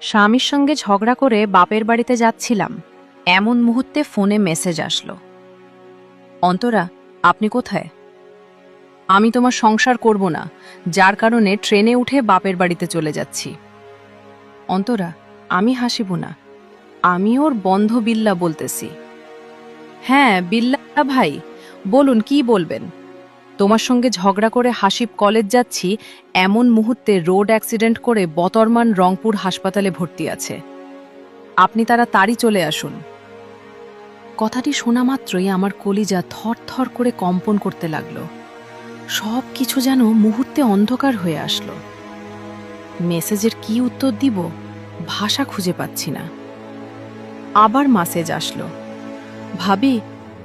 স্বামীর সঙ্গে ঝগড়া করে বাপের বাড়িতে যাচ্ছিলাম, এমন মুহূর্তে ফোনে মেসেজ আসলো। অন্তরা, আপনি কোথায়? আমি তোমার সংসার করব না, যার কারণে ট্রেনে উঠে বাপের বাড়িতে চলে যাচ্ছি। অন্তরা, আমি হাসিব না, আমি ওর বন্ধ বিল্লা বলতেছি। হ্যাঁ বিল্লা ভাই, বলুন কি বলবেন। তোমার সঙ্গে ঝগড়া করে হাসিব কলেজ যাচ্ছি, এমন মুহূর্তে রোড অ্যাক্সিডেন্ট করে বতরমান রংপুর হাসপাতালে ভর্তি আছে। আপনি তাড়াতাড়ি চলে আসুন। কথাটি শোনা মাত্রই আমার কলিজা থর থর করে কম্পন করতে লাগলো। সব কিছু যেন মুহূর্তে অন্ধকার হয়ে আসলো। মেসেজের কি উত্তর দিব, ভাষা খুঁজে পাচ্ছি না। আবার মেসেজ আসলো, ভাবি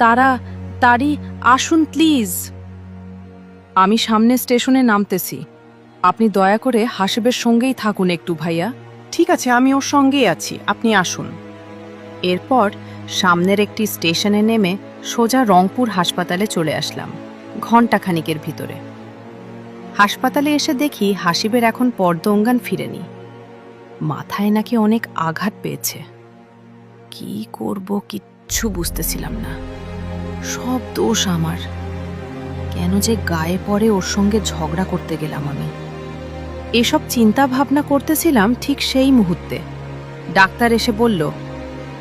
তাড়াতাড়ি আসুন প্লিজ। আমি সামনে স্টেশনে নামতেছি, আপনি দয়া করে হাসিবের সঙ্গেই থাকুন একটু ভাইয়া। ঠিক আছে, আমি ওর সঙ্গেই আছি, আপনি আসুন। এরপর সামনের একটি স্টেশনে নেমে সোজা রংপুর হাসপাতালে চলে আসলাম ঘণ্টাখানিকের ভিতরে। হাসপাতালে এসে দেখি হাসিবের এখন পর্দঙ্গান ফিরেনি, মাথায় নাকি অনেক আঘাত পেয়েছে। কি করব কিচ্ছু বুঝতেছিলাম না। সব দোষ আমার, কেন যে গায়ে পড়ে ওর সঙ্গে ঝগড়া করতে গেলাম আমি। এসব চিন্তা ভাবনা করতেছিলাম, ঠিক সেই মুহূর্তে ডাক্তার এসে বলল,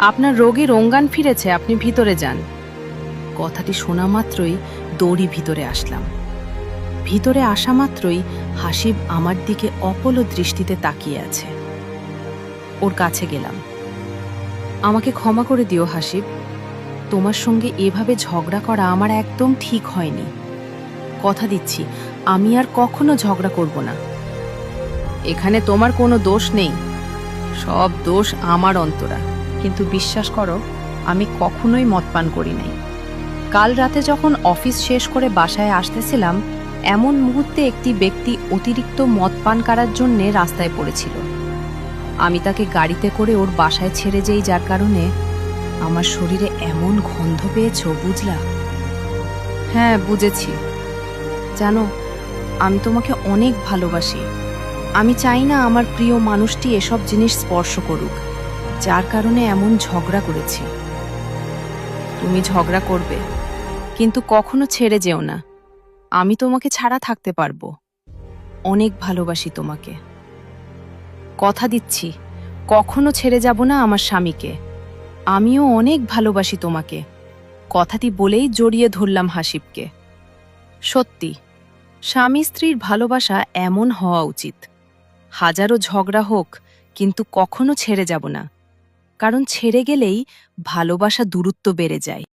আপনার রোগীর অঙ্গান ফিরেছে, আপনি ভিতরে যান। কথাটি শোনা মাত্রই দৌড়ি ভিতরে আসলাম। ভিতরে আসা মাত্রই হাসিব আমার দিকে অপলক দৃষ্টিতে তাকিয়ে আছে। ওর কাছে গেলাম। আমাকে ক্ষমা করে দিও হাসিব, তোমার সঙ্গে এভাবে ঝগড়া করা আমার একদম ঠিক হয়নি। কথা দিচ্ছি আমি আর কখনো ঝগড়া করব না। এখানে তোমার কোনো দোষ নেই, সব দোষ আমার অন্তরা। কিন্তু বিশ্বাস করো, আমি কখনোই মদ পান করি নাই। কাল রাতে যখন অফিস শেষ করে বাসায় আসতেছিলাম, এমন মুহূর্তে একটি ব্যক্তি অতিরিক্ত মদ পান করার জন্যে রাস্তায় পড়েছিল। আমি তাকে গাড়িতে করে ওর বাসায় ছেড়ে যাই, যার কারণে আমার শরীরে এমন গন্ধ পেয়েছ, বুঝলা? হ্যাঁ বুঝেছি। জানো, আমি তোমাকে অনেক ভালোবাসি। আমি চাই না আমার প্রিয় মানুষটি এসব জিনিস স্পর্শ করুক, যার কারণে এমন ঝগড়া করেছি। তুমি ঝগড়া করবে, কিন্তু কখনো ছেড়ে যেও না। আমি তোমাকে ছাড়া থাকতে পারবো। অনেক ভালোবাসি তোমাকে। কথা দিচ্ছি কখনো ছেড়ে যাব না আমার স্বামীকে। আমিও অনেক ভালোবাসি তোমাকে। কথাটি বলেই জড়িয়ে ধরলাম হাসিবকে। সত্যি, স্বামী স্ত্রীর ভালোবাসা এমন হওয়া উচিত। হাজারো ঝগড়া হোক, কিন্তু কখনো ছেড়ে যাব না, কারণ ছেড়ে গেলেই ভালোবাসা দূরত্ব বেড়ে যায়।